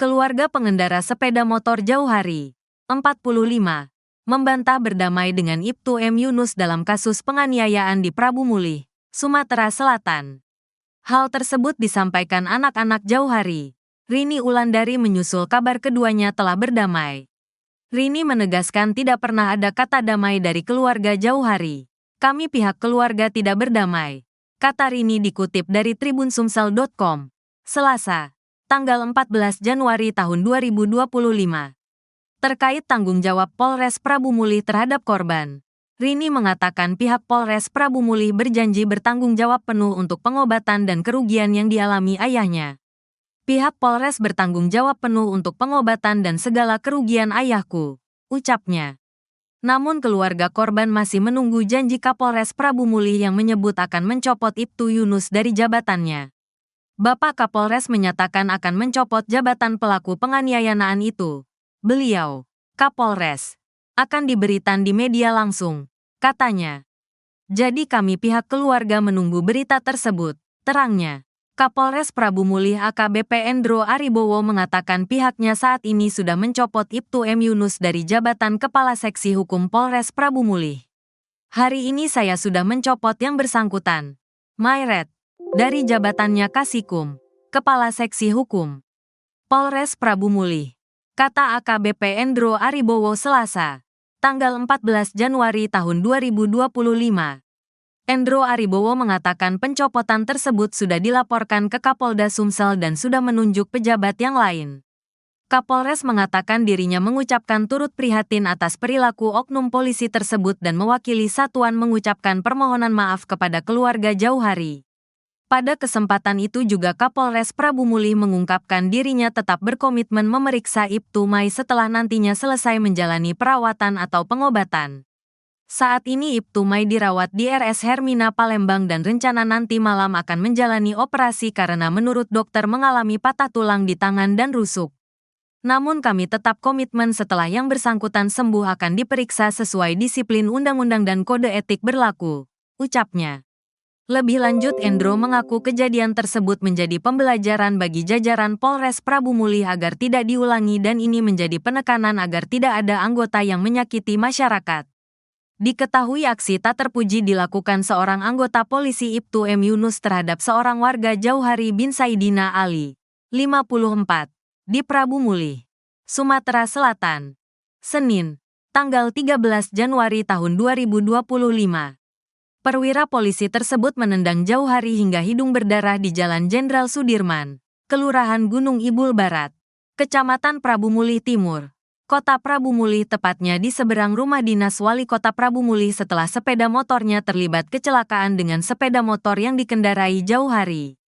Keluarga pengendara sepeda motor Jauhari, 45, membantah berdamai dengan Ibtu M. Yunus dalam kasus penganiayaan di Prabu Mulih, Sumatera Selatan. Hal tersebut disampaikan anak-anak Jauhari. Rini Wulandari menyusul kabar keduanya telah berdamai. Rini menegaskan tidak pernah ada kata damai dari keluarga Jauhari. Kami pihak keluarga tidak berdamai, kata Rini dikutip dari tribunsumsel.com, Selasa, tanggal 14 Januari tahun 2025. Terkait tanggung jawab Polres Prabu Mulih terhadap korban, Rini mengatakan pihak Polres Prabu Mulih berjanji bertanggung jawab penuh untuk pengobatan dan kerugian yang dialami ayahnya. Pihak Polres bertanggung jawab penuh untuk pengobatan dan segala kerugian ayahku, ucapnya. Namun keluarga korban masih menunggu janji Kapolres Prabu Mulih yang menyebut akan mencopot Ibtu Yunus dari jabatannya. Bapak Kapolres menyatakan akan mencopot jabatan pelaku penganiayaan itu. Beliau, Kapolres, akan diberikan di media langsung, katanya. Jadi kami pihak keluarga menunggu berita tersebut, terangnya. Kapolres Prabu Mulih AKBP Endro Aribowo mengatakan pihaknya saat ini sudah mencopot Ibtu M. Yunus dari jabatan Kepala Seksi Hukum Polres Prabu Mulih. Hari ini saya sudah mencopot yang bersangkutan, Mayret, dari jabatannya Kasikum, Kepala Seksi Hukum Polres Prabu Mulih, kata AKBP Endro Aribowo Selasa, tanggal 14 Januari tahun 2025. Endro Aribowo mengatakan pencopotan tersebut sudah dilaporkan ke Kapolda Sumsel dan sudah menunjuk pejabat yang lain. Kapolres mengatakan dirinya mengucapkan turut prihatin atas perilaku oknum polisi tersebut dan mewakili satuan mengucapkan permohonan maaf kepada keluarga Jauhari. Pada kesempatan itu juga Kapolres Prabu Mulih mengungkapkan dirinya tetap berkomitmen memeriksa Ibtu Mai setelah nantinya selesai menjalani perawatan atau pengobatan. Saat ini Ibtu Mai dirawat di RS Hermina Palembang dan rencana nanti malam akan menjalani operasi karena menurut dokter mengalami patah tulang di tangan dan rusuk. Namun kami tetap komitmen setelah yang bersangkutan sembuh akan diperiksa sesuai disiplin undang-undang dan kode etik berlaku, ucapnya. Lebih lanjut Endro mengaku kejadian tersebut menjadi pembelajaran bagi jajaran Polres Prabu Mulih agar tidak diulangi dan ini menjadi penekanan agar tidak ada anggota yang menyakiti masyarakat. Diketahui aksi tak terpuji dilakukan seorang anggota polisi Ibtu M. Yunus terhadap seorang warga Jauhari bin Saidina Ali, 54, di Prabu Mulih, Sumatera Selatan, Senin, tanggal 13 Januari tahun 2025. Perwira polisi tersebut menendang Jauhari hingga hidung berdarah di Jalan Jenderal Sudirman, Kelurahan Gunung Ibul Barat, Kecamatan Prabu Mulih Timur, Kota Prabu Mulih, tepatnya di seberang rumah dinas Wali Kota Prabu Mulih setelah sepeda motornya terlibat kecelakaan dengan sepeda motor yang dikendarai Jauhari.